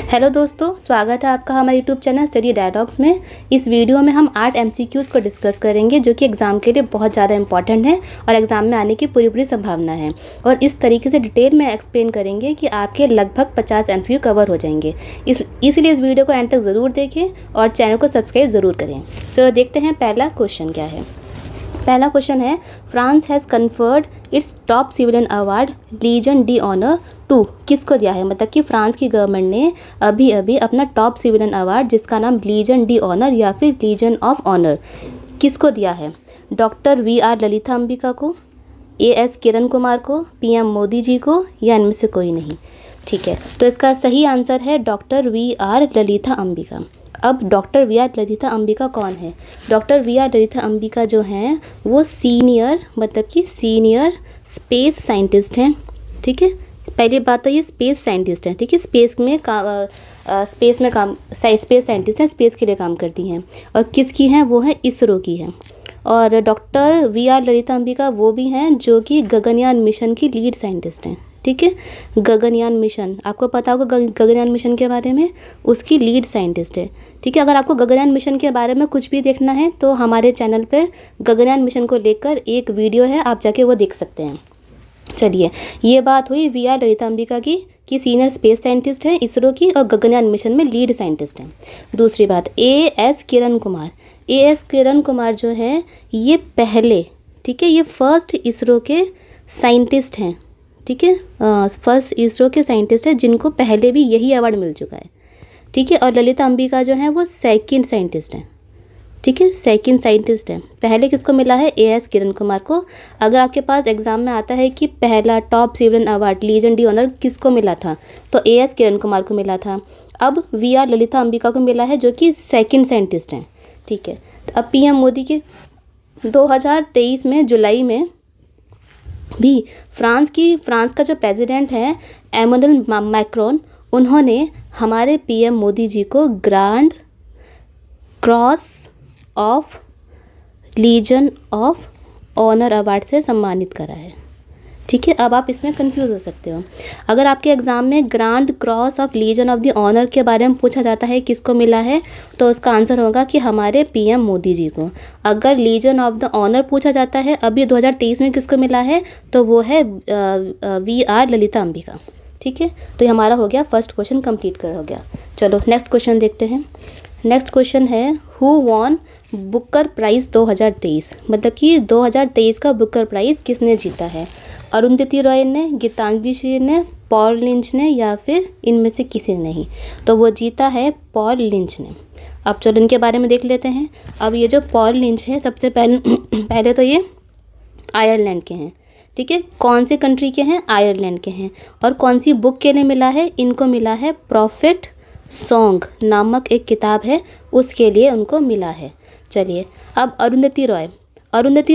Hello दोस्तों, स्वागत है आपका हमारे यूट्यूब चैनल स्टडी डायलॉग्स में। इस वीडियो में हम 8 MCQs को डिस्कस करेंगे जो कि एग्ज़ाम के लिए बहुत ज़्यादा इंपॉर्टेंट है और एग्ज़ाम में आने की पूरी संभावना है। और इस तरीके से डिटेल में एक्सप्लेन करेंगे कि आपके लगभग 50 MCQ कवर हो जाएंगे। इसलिए इस वीडियो को एंड तक ज़रूर देखें और चैनल को सब्सक्राइब ज़रूर करें। चलो देखते हैं पहला क्वेश्चन क्या है। पहला क्वेश्चन है, France has conferred its top civilian award legion de honour to. किसको दिया है? मतलब कि फ्रांस की गवर्नमेंट ने अभी अभी अपना टॉप सिविलियन अवार्ड जिसका नाम लीजन डी ऑनर या फिर लीजन ऑफ ऑनर किसको दिया है? डॉक्टर VR ललिता अंबिका को, AS किरण कुमार को, PM मोदी जी को, या इनमें से कोई नहीं। ठीक है, तो इसका सही आंसर है डॉक्टर VR ललिता अंबिका। अब डॉक्टर VR ललिता अंबिका कौन है? डॉक्टर VR ललिता अंबिका जो हैं वो सीनियर स्पेस साइंटिस्ट हैं। ठीक है, पहली बात तो ये स्पेस साइंटिस्ट हैं। ठीक है, स्पेस साइंटिस्ट हैं, स्पेस के लिए काम करती हैं। और किसकी हैं? वो है इसरो की हैं। और डॉक्टर VR ललिता अंबिका वो भी हैं जो कि गगनयान मिशन की लीड साइंटिस्ट हैं। ठीक है, गगनयान मिशन आपको पता होगा, गगनयान मिशन के बारे में उसकी लीड साइंटिस्ट है। ठीक है, अगर आपको गगनयान मिशन के बारे में कुछ भी देखना है तो हमारे चैनल पे गगनयान मिशन को लेकर एक वीडियो है, आप जाके वो देख सकते हैं। चलिए, ये बात हुई VR ललिता अंबिका की कि सीनियर स्पेस साइंटिस्ट हैं इसरो की और गगनयान मिशन में लीड साइंटिस्ट हैं। दूसरी बात, AS किरण कुमार। AS किरण कुमार जो है ये पहले, ठीक है, ये फर्स्ट इसरो के साइंटिस्ट हैं। ठीक है, फर्स्ट इसरो के साइंटिस्ट हैं जिनको पहले भी यही अवार्ड मिल चुका है। ठीक है, और ललिता अंबिका जो है वो सेकंड साइंटिस्ट हैं। ठीक है, सेकंड साइंटिस्ट हैं। पहले किसको मिला है? AS किरण कुमार को। अगर आपके पास एग्जाम में आता है कि पहला top civilian award legion de honour किसको मिला था, तो AS किरण कुमार को मिला था। अब VR ललिता अंबिका को मिला है जो कि सेकंड साइंटिस्ट हैं। ठीक है, तो अब PM मोदी के 2023 में जुलाई में भी फ्रांस का जो प्रेसिडेंट है एमैनुअल मैक्रोन, उन्होंने हमारे PM मोदी जी को grand cross of legion of honour award से सम्मानित करा है। ठीक है, अब आप इसमें कंफ्यूज हो सकते हो। अगर आपके एग्ज़ाम में grand cross of legion of the honour के बारे में पूछा जाता है किसको मिला है, तो उसका आंसर होगा कि हमारे PM मोदी जी को। अगर लीजन ऑफ द ऑनर पूछा जाता है अभी 2023 में किसको मिला है, तो वो है VR ललिता अंबिका। ठीक है, तो ये हमारा हो गया फर्स्ट क्वेश्चन कंप्लीट हो गया। चलो नेक्स्ट क्वेश्चन देखते हैं। नेक्स्ट क्वेश्चन है, हु वॉन बुकर प्राइज़ 2023। मतलब कि 2023 का बुकर प्राइज़ किसने जीता है? अरुंधति रॉय ने, गीतांजलि श्री ने, पॉल लिंच ने, या फिर इनमें से किसी ने नहीं? तो वो जीता है पॉल लिंच ने। अब चलो इनके बारे में देख लेते हैं। अब ये जो पॉल लिंच है सबसे पहले तो ये आयरलैंड के हैं। ठीक है, कौन सी कंट्री के हैं? आयरलैंड के हैं। और कौन सी बुक के लिए मिला है? इनको मिला है प्रॉफिट सॉन्ग नामक एक किताब है, उसके लिए उनको मिला है। चलिए, अब अरुंधति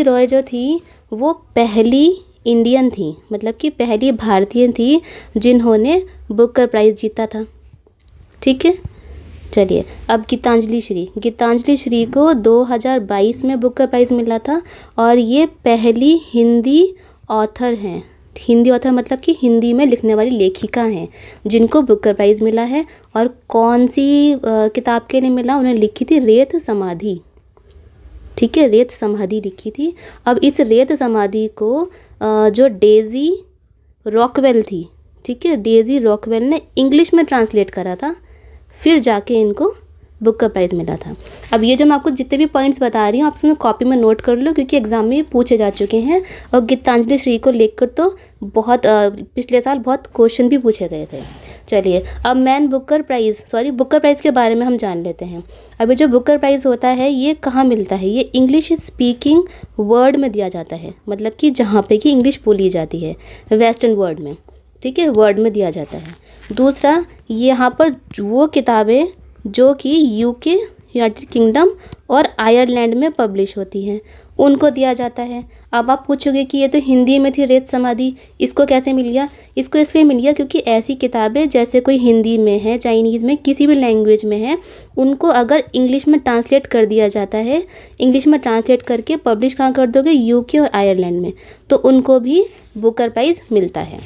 रॉय जो थी वो पहली इंडियन थी, मतलब कि पहली भारतीय थी जिन्होंने बुकर प्राइज़ जीता था। ठीक है, चलिए अब गीतांजलि श्री को 2022 में बुकर प्राइज़ मिला था और ये पहली हिंदी ऑथर हैं। हिंदी ऑथर मतलब कि हिंदी में लिखने वाली लेखिका हैं जिनको बुकर प्राइज़ मिला है। और कौन सी किताब के लिए मिला? उन्हें लिखी थी रेत समाधि। ठीक है, रेत समाधि लिखी थी। अब इस रेत समाधि को जो डेजी रॉकवेल थी, ठीक है, डेजी रॉकवेल ने इंग्लिश में ट्रांसलेट करा था, फिर जाके इनको बुकर प्राइज़ मिला था। अब ये जो मैं आपको जितने भी पॉइंट्स बता रही हूँ आप उसमें कॉपी में नोट कर लो, क्योंकि एग्जाम में पूछे जा चुके हैं। और गीतांजलि श्री को लेकर तो बहुत पिछले साल बहुत क्वेश्चन भी पूछे गए थे। चलिए, अब बुकर प्राइज़ के बारे में हम जान लेते हैं। अभी जो बुकर प्राइज़ होता है ये कहाँ मिलता है? ये इंग्लिश स्पीकिंग वर्ल्ड में दिया जाता है, मतलब कि जहाँ पे कि इंग्लिश बोली जाती है वेस्टर्न वर्ल्ड में। ठीक है, वर्ल्ड में दिया जाता है। दूसरा, यहाँ पर वो किताबें जो कि UK यूनाइटेड किंगडम और आयरलैंड में पब्लिश होती हैं उनको दिया जाता है। अब आप पूछोगे कि ये तो हिंदी में थी रेत समाधि, इसको कैसे मिल गया? इसको इसलिए मिल गया क्योंकि ऐसी किताबें जैसे कोई हिंदी में है, चाइनीज़ में, किसी भी लैंग्वेज में है, उनको अगर इंग्लिश में ट्रांसलेट कर दिया जाता है, इंग्लिश में ट्रांसलेट करके पब्लिश कहाँ कर दोगे? UK और आयरलैंड में, तो उनको भी बुकर प्राइज़ मिलता है।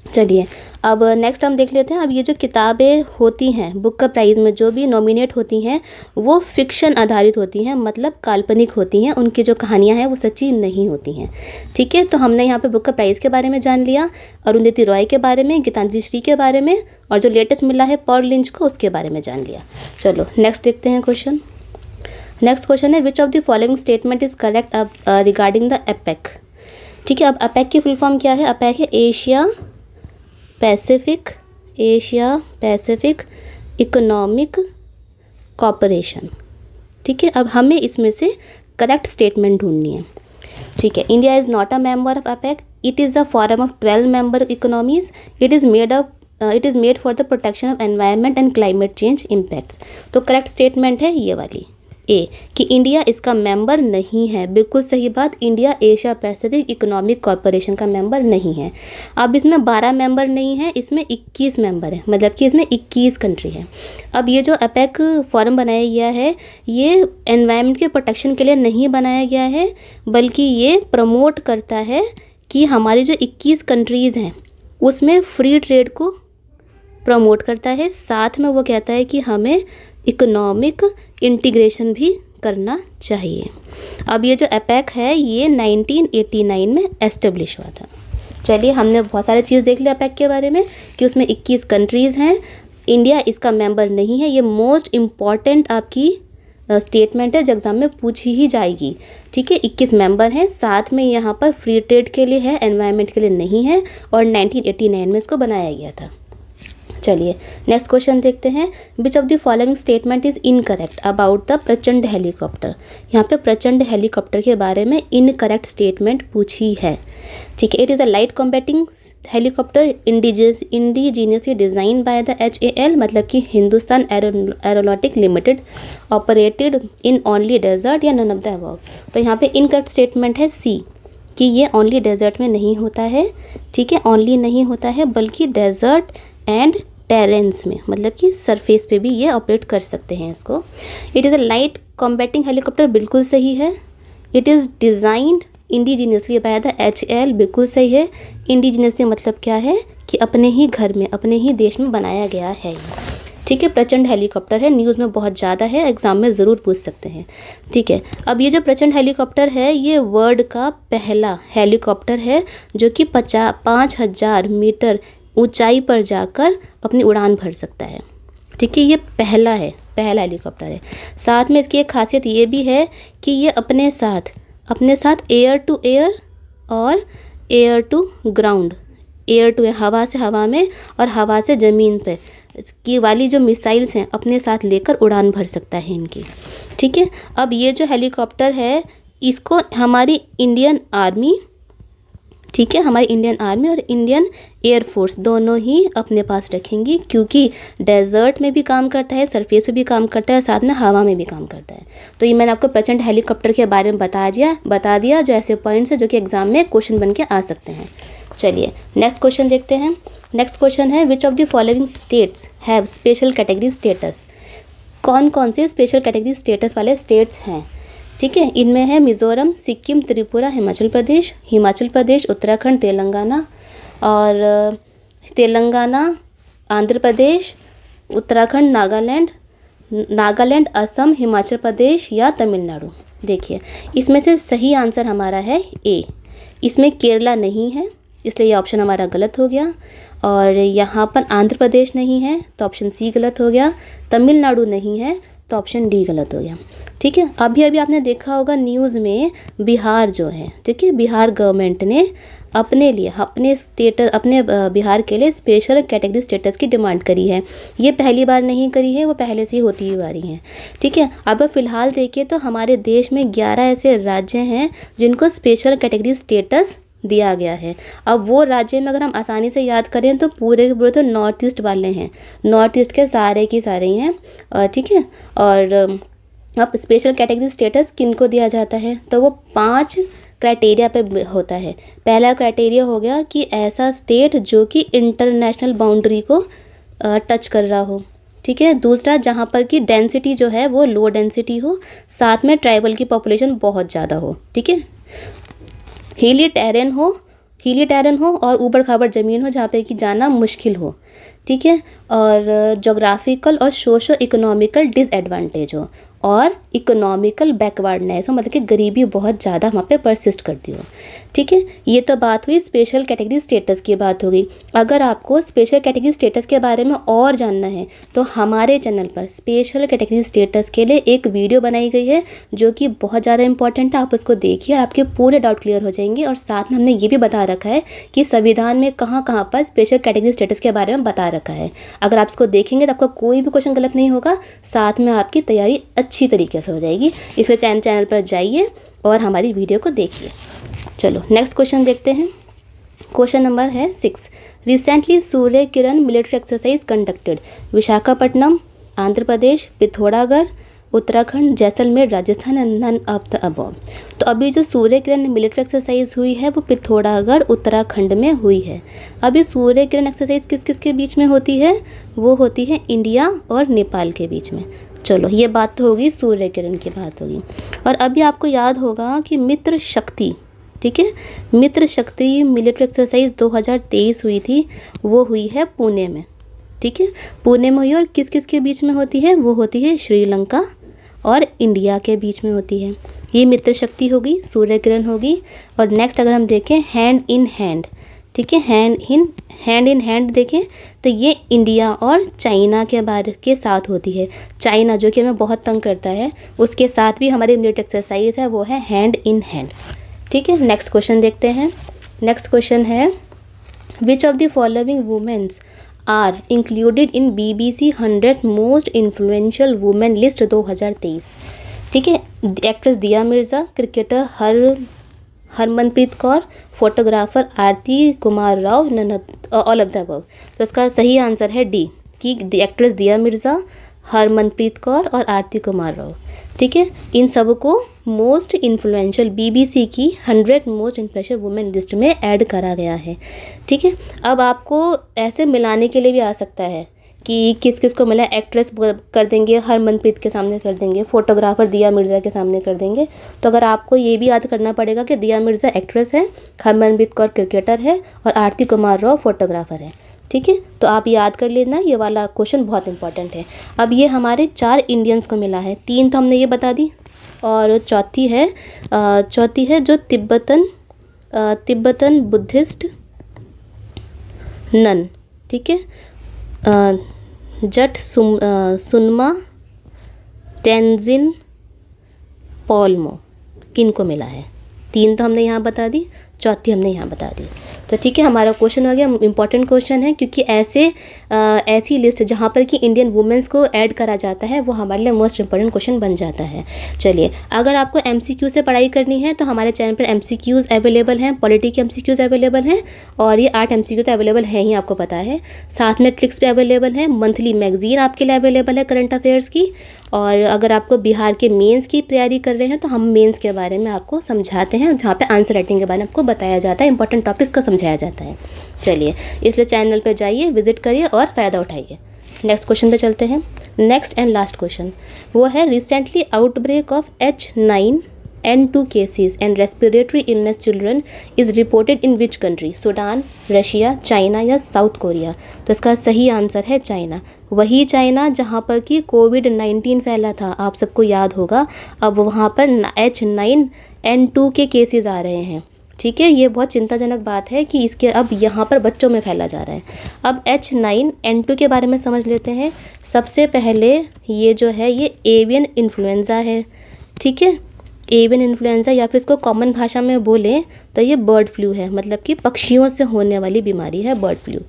चलिए, अब नेक्स्ट हम देख लेते हैं। अब ये जो किताबें होती हैं बुक का प्राइज़ में जो भी नॉमिनेट होती हैं वो फिक्शन आधारित होती हैं, मतलब काल्पनिक होती हैं, उनकी जो कहानियाँ हैं वो सच्ची नहीं होती हैं। ठीक है, तो हमने यहाँ पे बुक का प्राइज़ के बारे में जान लिया, अरुंधति रॉय के बारे में, गीतांजलि श्री के बारे में, और जो लेटेस्ट मिला है पॉल लिंच को उसके बारे में जान लिया। चलो नेक्स्ट देखते हैं क्वेश्चन। नेक्स्ट क्वेश्चन है which of the following statement is correct regarding the APEC. ठीक है, अब अपेक की फुल फॉर्म क्या है? अपेक है एशिया पैसिफिक इकोनॉमिक कॉपरेशन। ठीक है, अब हमें इसमें से करेक्ट स्टेटमेंट ढूंढनी है। ठीक है, India is not a member of APEC, it is the forum of 12 member economies, it is made for the protection of environment and climate change impacts. तो करेक्ट स्टेटमेंट है ये वाली ए, कि इंडिया इसका मेंबर नहीं है। बिल्कुल सही बात, India Asia Pacific economic corporation का मेंबर नहीं है। अब इसमें 12 मेंबर नहीं है, इसमें 21 मेंबर है, मतलब कि इसमें 21 कंट्री है। अब ये जो अपेक फोरम बनाया गया है ये एनवायरनमेंट के प्रोटेक्शन के लिए नहीं बनाया गया है, बल्कि ये प्रमोट करता है कि हमारी जो 21 कंट्रीज़ हैं उसमें फ्री ट्रेड को प्रमोट करता है। साथ में वो कहता है कि हमें इकोनॉमिक इंटीग्रेशन भी करना चाहिए। अब ये जो अपेक है ये 1989 में एस्टेब्लिश हुआ था। चलिए, हमने बहुत सारे चीज़ देख लिया अपेक के बारे में कि उसमें 21 कंट्रीज़ हैं, इंडिया इसका मेंबर नहीं है। ये मोस्ट इम्पॉर्टेंट आपकी स्टेटमेंट है, जो एग्जाम में पूछी ही जाएगी। ठीक है, 21 मेंबर हैं, साथ में यहाँ पर फ्री ट्रेड के लिए है, एनवायरनमेंट के लिए नहीं है, और 1989 में इसको बनाया गया था। चलिए नेक्स्ट क्वेश्चन देखते हैं। विच of the following statement is incorrect about the प्रचंड हेलीकॉप्टर। यहाँ पे प्रचंड हेलीकॉप्टर के बारे में इनकरेक्ट स्टेटमेंट पूछी है। ठीक है, it is a light combating helicopter indigenously designed by the HAL, मतलब कि Hindustan aeronautic limited, operated in only desert, या नन ऑफ द अबव। तो यहाँ पे इनकरेक्ट स्टेटमेंट है सी, कि ये ओनली डेजर्ट में नहीं होता है। ठीक है, ओनली नहीं होता है बल्कि डेजर्ट एंड टेरेंस में, मतलब कि सरफेस पे भी ये ऑपरेट कर सकते हैं इसको। It is a light combating helicopter, बिल्कुल सही है। It is designed indigenously bye the HAL, बिल्कुल सही है। इंडिजीनियसली मतलब क्या है कि अपने ही घर में, अपने ही देश में बनाया गया है ये। ठीक है, प्रचंड हेलीकॉप्टर है, न्यूज़ में बहुत ज़्यादा है, एग्जाम में ज़रूर पूछ सकते हैं। ठीक है, अब ये जो प्रचंड हेलीकॉप्टर है ये वर्ल्ड का पहला हेलीकॉप्टर है जो कि 5,000 मीटर ऊंचाई पर जाकर अपनी उड़ान भर सकता है। ठीक है, ये पहला हेलीकॉप्टर है। साथ में इसकी एक खासियत ये भी है कि ये अपने साथ एयर टू एयर और air to ground, air to हवा से हवा में और हवा से ज़मीन पे की वाली जो मिसाइल्स हैं अपने साथ लेकर उड़ान भर सकता है इनकी। ठीक है, अब ये जो हेलीकॉप्टर है इसको हमारी इंडियन आर्मी, ठीक है, हमारी इंडियन आर्मी और इंडियन एयरफोर्स दोनों ही अपने पास रखेंगी, क्योंकि डेजर्ट में भी काम करता है, सरफेस पे भी काम करता है, साथ में हवा में भी काम करता है। तो ये मैंने आपको प्रचंड हेलीकॉप्टर के बारे में बता दिया जो ऐसे पॉइंट्स हैं जो कि एग्जाम में क्वेश्चन बन के आ सकते हैं। चलिए नेक्स्ट क्वेश्चन देखते हैं। नेक्स्ट क्वेश्चन है which of the following states have special category status. कौन कौन से स्पेशल कैटेगरी स्टेटस वाले स्टेट्स हैं? ठीक है, इनमें है मिज़ोरम, सिक्किम, त्रिपुरा, हिमाचल प्रदेश, उत्तराखंड, तेलंगाना, और तेलंगाना, आंध्र प्रदेश, उत्तराखंड, नागालैंड, असम, हिमाचल प्रदेश या तमिलनाडु। देखिए, इसमें से सही आंसर हमारा है ए। इसमें केरला नहीं है, इसलिए ये ऑप्शन हमारा गलत हो गया। और यहाँ पर आंध्र प्रदेश नहीं है तो ऑप्शन सी गलत हो गया। तमिलनाडु नहीं है तो ऑप्शन डी गलत हो गया। ठीक है, अभी आपने देखा होगा न्यूज़ में बिहार जो है, ठीक है, बिहार गवर्नमेंट ने अपने लिए अपने बिहार के लिए स्पेशल कैटेगरी स्टेटस की डिमांड करी है। ये पहली बार नहीं करी है, वो पहले से ही होती हुई आ रही है। ठीक है, अब फिलहाल देखिए तो हमारे देश में 11 ऐसे राज्य हैं जिनको स्पेशल कैटेगरी स्टेटस दिया गया है। अब वो राज्य में अगर हम आसानी से याद करें तो पूरे के पूरे तो नॉर्थ ईस्ट वाले हैं, नॉर्थ ईस्ट के सारे की सारे ही हैं। ठीक है, और अब स्पेशल कैटेगरी स्टेटस किनको दिया जाता है तो वो 5 क्राइटेरिया पे होता है। पहला क्राइटेरिया हो गया कि ऐसा स्टेट जो कि इंटरनेशनल बाउंड्री को टच कर रहा हो। ठीक है, दूसरा जहाँ पर की डेंसिटी जो है वो लो डेंसिटी हो, साथ में ट्राइबल की पॉपुलेशन बहुत ज़्यादा हो। ठीक है, हिली टेरेन हो, हिली टेरेन हो और ऊबड़ खाबड़ ज़मीन हो जहाँ पे कि जाना मुश्किल हो, ठीक है, और जोग्राफिकल और सोशो इकोनॉमिकल डिसएडवांटेज हो, और इकोनॉमिकल बैकवर्डनेस हो, मतलब कि गरीबी बहुत ज़्यादा वहाँ पे परसिस्ट करती हो, ठीक है। ये तो बात हुई स्पेशल कैटेगरी स्टेटस की बात हो गई। अगर आपको स्पेशल कैटेगरी स्टेटस के बारे में और जानना है तो हमारे चैनल पर स्पेशल कैटेगरी स्टेटस के लिए एक वीडियो बनाई गई है जो कि बहुत ज़्यादा इंपॉर्टेंट है, आप उसको देखिए और आपके पूरे डाउट क्लियर हो जाएंगे। और साथ में हमने ये भी बता रखा है कि संविधान में कहाँ कहाँ पर स्पेशल कैटेगरी स्टेटस के बारे में बता रखा है। अगर आप इसको देखेंगे तो आपका कोई भी क्वेश्चन गलत नहीं होगा, साथ में आपकी तैयारी अच्छी तरीके से हो जाएगी। इसलिए चैनल पर जाइए और हमारी वीडियो को देखिए। चलो नेक्स्ट क्वेश्चन देखते हैं। क्वेश्चन नंबर है 6। Recently Surya Kiran military exercise conducted Visakhapatnam, Andhra Pradesh, Pithoragarh, Uttarakhand, Jaisalmer, Rajasthan and none of the above. तो अभी जो सूर्य किरण मिलिट्री एक्सरसाइज हुई है वो पिथौरागढ़ उत्तराखंड में हुई है। अभी सूर्य किरण एक्सरसाइज किस किस के बीच में होती है? वो होती है इंडिया और नेपाल के बीच में। चलो ये बात तो होगी, सूर्य किरण की बात होगी। और अभी आपको याद होगा कि मित्र शक्ति, ठीक है, मित्र शक्ति मिलिट्री एक्सरसाइज 2023 हुई थी, वो हुई है पुणे में, ठीक है, पुणे में हुई। और किस किस के बीच में होती है? वो होती है श्रीलंका और इंडिया के बीच में होती है। ये मित्र शक्ति होगी, सूर्य किरण होगी। और नेक्स्ट अगर हम देखें हैंड इन हैंड, ठीक है, हैंड इन हैंड देखें तो ये इंडिया और चाइना के साथ होती है। चाइना जो कि हमें बहुत तंग करता है, उसके साथ भी हमारी मिलिट्री एक्सरसाइज है, वो है हैंड इन हैंड, ठीक है। नेक्स्ट क्वेश्चन देखते हैं। नेक्स्ट क्वेश्चन है which of the following womens are included in BBC 100 most influential women list 2023, ठीक है। Actress Dia Mirza, cricketer Harmanpreet Kaur, photographer Aarti Kumar Rao, all of the above. तो इसका सही आंसर है डी कि एक्ट्रेस दिया मिर्ज़ा, हरमनप्रीत कौर और आरती कुमार राव, ठीक है। इन सबको मोस्ट इन्फ्लुएंशियल BBC की 100 मोस्ट इन्फ्लुएंशियल वुमेन लिस्ट में ऐड करा गया है, ठीक है। अब आपको ऐसे मिलाने के लिए भी आ सकता है कि किस किस को मिला, एक्ट्रेस कर देंगे हरमनप्रीत के सामने कर देंगे, फोटोग्राफर दिया मिर्ज़ा के सामने कर देंगे। तो अगर आपको ये भी याद करना पड़ेगा कि दिया मिर्ज़ा एक्ट्रेस है, हरमनप्रीत कौर क्रिकेटर है और आरती कुमार राव फोटोग्राफर है, ठीक है। तो आप याद कर लेना, ये वाला क्वेश्चन बहुत इंपॉर्टेंट है। अब ये हमारे 4 इंडियंस को मिला है, 3 तो हमने ये बता दी, और चौथी है जो तिब्बतन बुद्धिस्ट नन, ठीक है, जट सुनमा तेंजिन पॉल्मो, किनको मिला है? 3 तो हमने यहाँ बता दी, चौथी हमने यहाँ बता दी। तो ठीक है, हमारा क्वेश्चन हो गया, इंपॉर्टेंट क्वेश्चन है क्योंकि ऐसी लिस्ट जहाँ पर कि इंडियन वुमेंस को ऐड करा जाता है वो हमारे लिए मोस्ट इंपॉर्टेंट क्वेश्चन बन जाता है। चलिए, अगर आपको MCQ से पढ़ाई करनी है तो हमारे चैनल पर MCQs अवेलेबल हैं, पॉलिटी के MCQs अवेलेबल हैं, और ये 8 MCQ तो अवेलेबल हैं ही, आपको पता है। साथ में ट्रिक्स भी अवेलेबल हैं, मंथली मैगजीन आपके लिए अवेलेबल है करंट अफेयर्स की। और अगर आपको बिहार के मेंस की तैयारी कर रहे हैं तो हम मेंस के बारे में आपको समझाते हैं, जहाँ पे आंसर राइटिंग के बारे में आपको बताया जाता है, इंपॉर्टेंट टॉपिक्स को समझाया जाता है। चलिए, इसलिए चैनल पे जाइए, विजिट करिए और फ़ायदा उठाइए। नेक्स्ट क्वेश्चन पे चलते हैं। नेक्स्ट एंड लास्ट क्वेश्चन वो है recently outbreak of H9N2 cases and respiratory illness children is reported in which country? Sudan, Russia, China या साउथ कोरिया? तो इसका सही आंसर है चाइना। वही चाइना जहाँ पर कि कोविड-19 फैला था, आप सबको याद होगा। अब वहाँ पर H9N2 के केसेस आ रहे हैं, ठीक है। ये बहुत चिंताजनक बात है कि इसके अब यहाँ पर बच्चों में फैला जा रहा है। अब H9N2 के बारे में समझ लेते हैं। सबसे पहले ये जो है ये एवियन इन्फ्लुएंज़ा है, ठीक है, एवियन इन्फ्लुएंज़ा, या फिर इसको कॉमन भाषा में बोलें तो ये बर्ड फ्लू है, मतलब कि पक्षियों से होने वाली बीमारी है बर्ड फ्लू।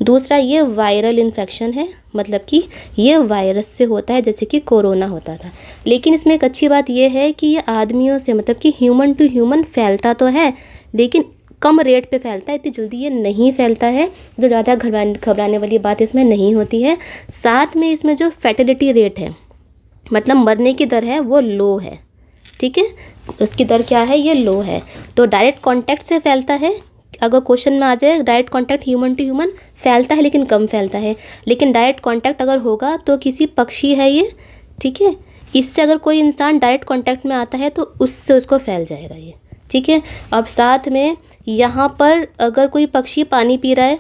दूसरा ये वायरल इन्फेक्शन है, मतलब कि ये वायरस से होता है, जैसे कि कोरोना होता था। लेकिन इसमें एक अच्छी बात ये है कि ये आदमियों से, मतलब कि ह्यूमन टू ह्यूमन फैलता तो है लेकिन कम रेट पे फैलता है, इतनी जल्दी ये नहीं फैलता है, जो ज़्यादा घबराने वाली बात इसमें नहीं होती है। साथ में इसमें जो फैटिलिटी रेट है, मतलब मरने की दर है, वो लो है, ठीक है। उसकी दर क्या है? ये लो है। तो डायरेक्ट कांटेक्ट से फैलता है, अगर क्वेश्चन में आ जाए direct contact human to human फैलता है लेकिन कम फैलता है। लेकिन डायरेक्ट कांटेक्ट अगर होगा तो किसी पक्षी है ये, ठीक है, इससे अगर कोई इंसान डायरेक्ट कांटेक्ट में आता है तो उससे उसको फैल जाएगा ये, ठीक है। अब साथ में यहाँ पर अगर कोई पक्षी पानी पी रहा है,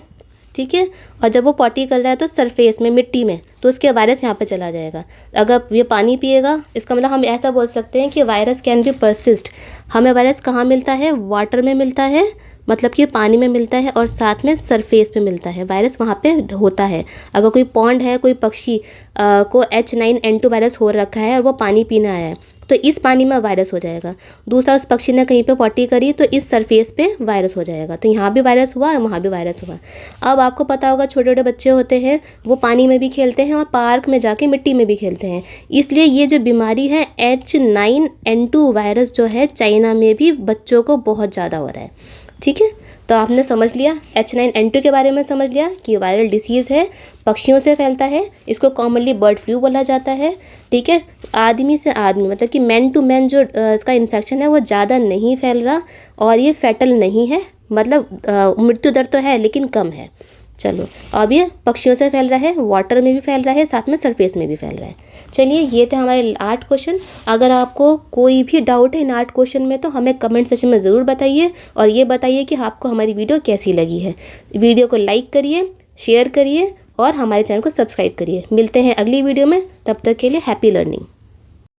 ठीक है, और जब वो पॉटी कर रहा है तो सरफेस में, मिट्टी में, तो उसके वायरस यहाँ पे चला जाएगा। अगर ये पानी पिएगा, इसका मतलब हम ऐसा बोल सकते हैं कि वायरस कैन बी परसिस्ट। हमें वायरस कहाँ मिलता है? वाटर में मिलता है, मतलब कि पानी में मिलता है, और साथ में सरफेस पे मिलता है, वायरस वहाँ पे होता है। अगर कोई पॉन्ड है, कोई पक्षी को H9N2 वायरस हो रखा है और वो पानी पीना आया है, तो इस पानी में वायरस हो जाएगा। दूसरा, उस पक्षी ने कहीं पे पॉटी करी तो इस सरफेस पे वायरस हो जाएगा। तो यहाँ भी वायरस हुआ, वहाँ भी वायरस हुआ। अब आपको पता होगा, छोटे छोटे बच्चे होते हैं, वो पानी में भी खेलते हैं और पार्क में जाके मिट्टी में भी खेलते हैं। इसलिए ये जो बीमारी है H9N2 वायरस जो है, चाइना में भी बच्चों को बहुत ज़्यादा हो रहा है। ठीक है, तो आपने समझ लिया, H9N2 के बारे में समझ लिया कि वायरल डिसीज़ है, पक्षियों से फैलता है, इसको कॉमनली बर्ड फ्लू बोला जाता है। ठीक है, आदमी से आदमी, मतलब कि मैन टू मैन जो इसका इन्फेक्शन है वो ज़्यादा नहीं फैल रहा, और ये फैटल नहीं है, मतलब मृत्यु दर तो है लेकिन कम है। चलो, अब ये पक्षियों से फैल रहा है, वाटर में भी फैल रहा है, साथ में सरफेस में भी फैल रहा है। चलिए, ये थे हमारे 8 क्वेश्चन। अगर आपको कोई भी डाउट है इन 8 क्वेश्चन में तो हमें कमेंट सेक्शन में ज़रूर बताइए, और ये बताइए कि आपको हमारी वीडियो कैसी लगी है। वीडियो को लाइक करिए, शेयर करिए और हमारे चैनल को सब्सक्राइब करिए। मिलते हैं अगली वीडियो में, तब तक के लिए हैप्पी लर्निंग।